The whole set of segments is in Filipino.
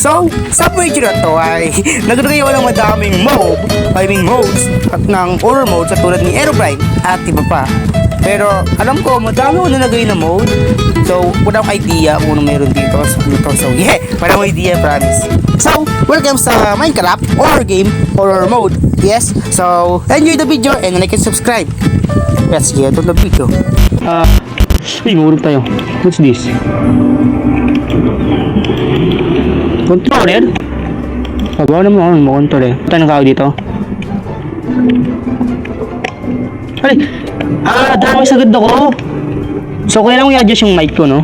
So, sa video na to ay nagdagay ako ng madaming modes at ng horror modes at tulad ni Aerobrine at iba pa. Pero alam ko madami ako nalagay na mode. So, wala akong idea kung ano meron dito. So, yeah, wala akong idea, promise. So, welcome sa Minecraft horror game, horror mode. Yes, so enjoy the video and like and subscribe. Let's get to the video. Mahulog tayo. What's this? Controller? Bawa naman ako ng controller. Tayo nagkakaw dito. Ay! Dami sagad ako. So, kailangan ko i-adjust yung mic ko, no?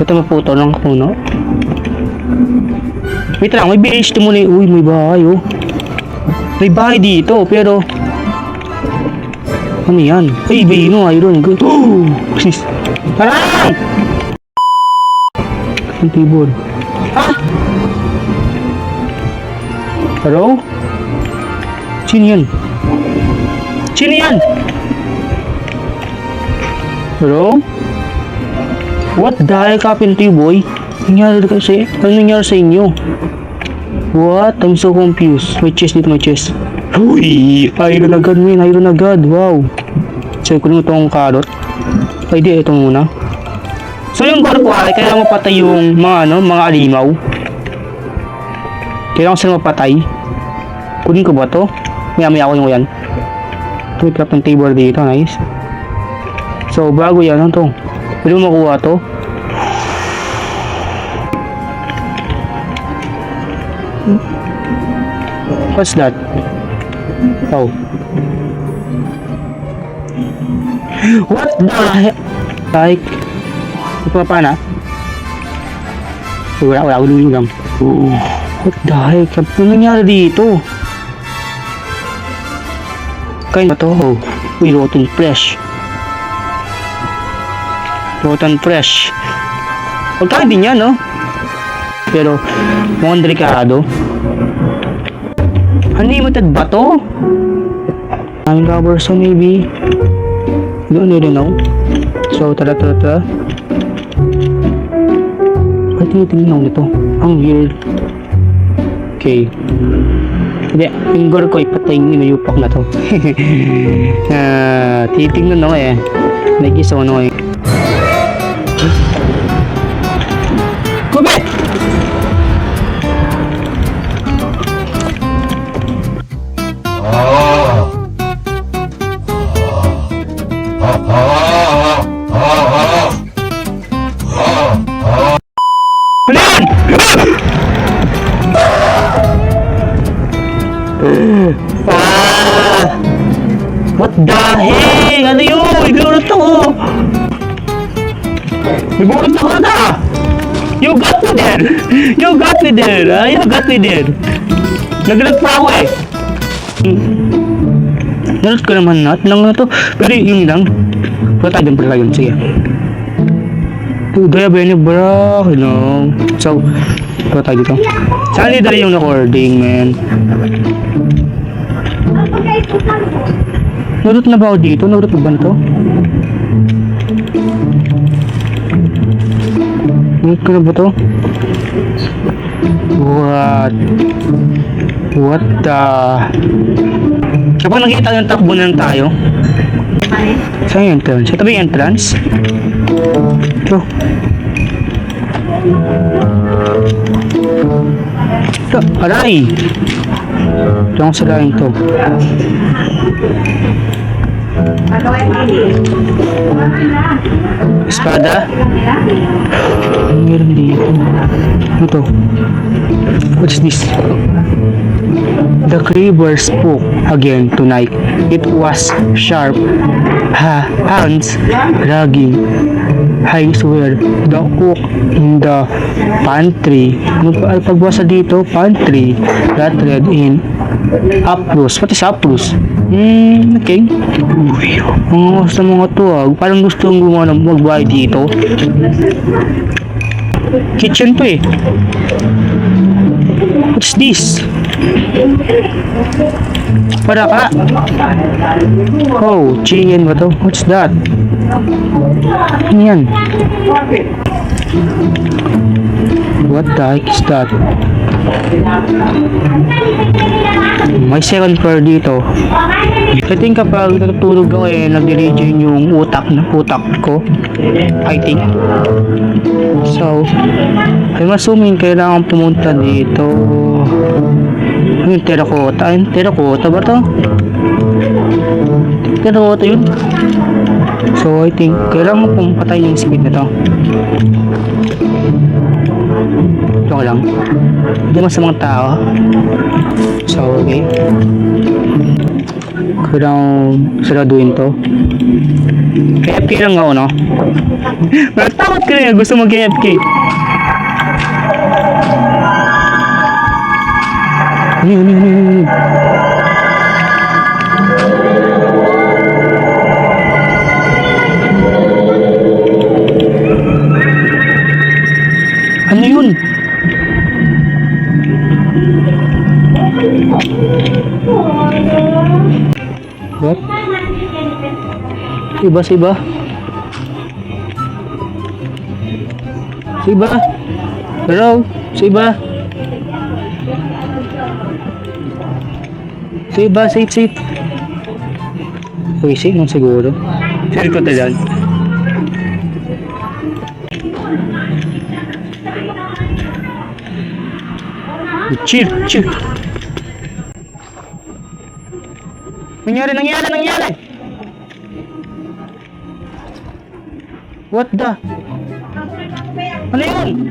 Ito maputo ng puno. Wait lang, may BH to muna. Uy, may bahay, oh. May bahay dito, pero... Ano yan? Ay, iron. Good. Oh! Sis! Aray! Ang keyboard. Hello? Sino yan? Hello? What the heck happened to you, boy? Ano nangyari sa inyo? What? I'm so confused. May chest dito, may chest. Uy! Iron agad, man. Iron agad. Wow. So, kunin mo itong carrot. Ay, di. Ito muna. So, yung carrot ko ay kailangan mapatay yung mga alimaw. Kailangan sila mapatay. Kunin ko ba to? Maya ko yung yan. Ito, may crafting table dito. Nice. So, bago yan. Ano to? Pwede mo makuha to? What's that? Oh. What the heck? Like, ito pa na? Wala, ulang. What the heck? Ano nangyari dito? Kain ba to? Oh. Uy, rotten fresh. Pagkain din yan, no? Pero, mukhang delikado. Unlimited ba to? Ang cover, so maybe don't really know. So, tara. Ay, tinitingnan ako nito. Ang weird. Okay. Hindi, finger ko ipatay yung inuyupak na to. Titingnan ako eh. Nagisaw na ako eh. Kubit! What the heck? Ano yun? Ignore to! Ignore to ka na! You got me there! Naglag pa ako eh! Nalot ko naman lang na to. Pero yun lang. Pala tayo. Sige. Gaya ba yun bro? So, pala tayo dito. Saan nila yung recording, man? Nalot na ba ako dito? Nalot na ba na to? Nalot ko na ba to? What the... Kapag nakita yung takbo na tayo. Saan yung entrance? Ito ba yung entrance? Ito. Aray! Ito ang salain to. Espada? Meron dito. Ito. What's this? The creeper spoke again tonight. It was sharp hands dragging. I swear, the cook in the pantry. Pagbasa dito, pantry that read in Aprus. What is Aprus? Okay. Uy, sa mga to parang gusto ng gumawa ng magbahay dito. Kitchen to eh. What's this? Para ka. Oh, chicken ba to? What's that? Ano yan? What the heck is that? May second floor dito. I think kapag natutulog ako nagdi-regen yung utak ko. I think. So, I'm assuming kailangan pumunta dito. Ano yung terracotta? Ayun, terracotta ba to? Terracotta yun. So, I think kailangan pumpatay yung speed na to. Ito lang. Hindi naman sa mga tao. So, okay. Kailangan saraduin to. KFK lang ako, no? Takot ka rin. Gusto mag-KFK. Ano. Ano yun? What? Iba. Siba. Hello? Siba. Safe. Uy, safe nung siguro. Feel ko talan. Chill. Nangyari. What the? Ano yun?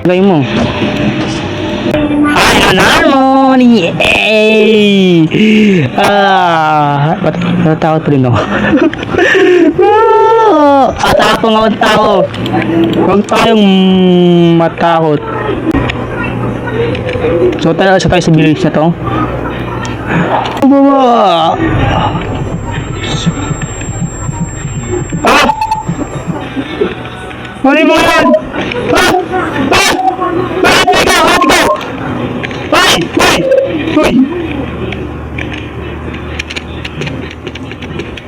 Lagay mo. Harmony! Yay! Natakot pa rin ako. Atapang ako tao. Huwag tayong matakot. So tayo sa village na to. Mali mo yan! Hoy!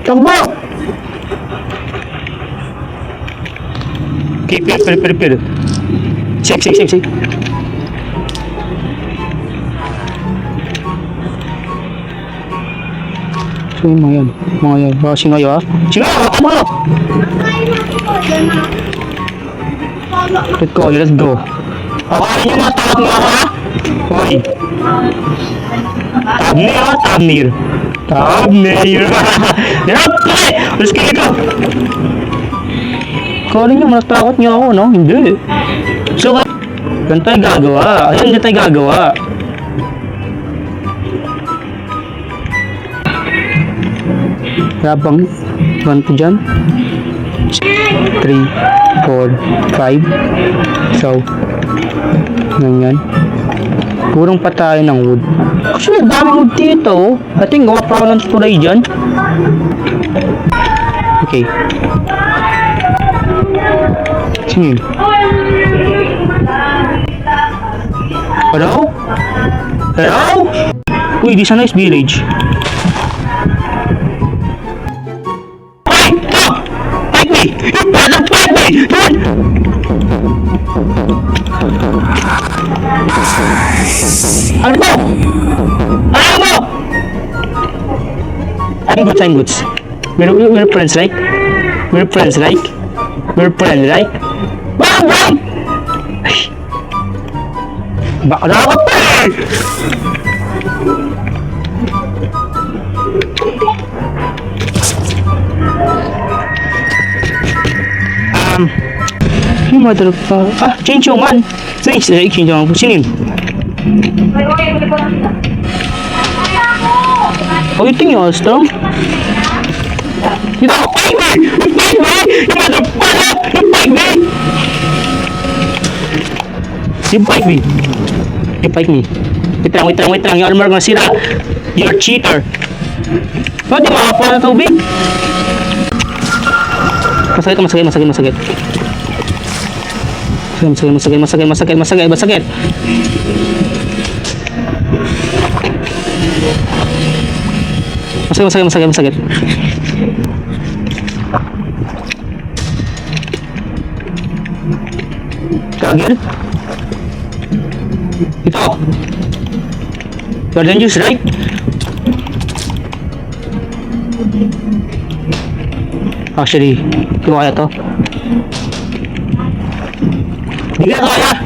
Takbo! Okay, pero. Check. So yung mga yan. Baka singayo ha? Come on! Let's go. Okay, yung mga takot mo ako ha? Hoy! Tabnir! Let's go! Kala niyo manatakot niyo ako, no? Hindi. So, ganun tayo gagawa. Ayan, tayo gagawa. Habang ganito dyan. 3, 4, 5. So, ganyan. Purong patay ng wood. Actually, dami wood dito. I think gawa pa ako ng tulay dyan. Okay. Sino yun? Hello? Uy, this is a nice village. Ano mo? I'm good. We're friends, right? Bang! Baka na ako pa! Yung mother pa... change yung man! Change yung man. Sino yun? Oh, yung tingin, Ostrom? Dito ako! You bite me! Wait lang. Yung armor ko na sila. You're a cheater. Oh, di makakuha na tubig. Masakit. Masakit. again. Ito. Garden juice, right? Actually, hindi ko kaya to. Hindi ko kaya.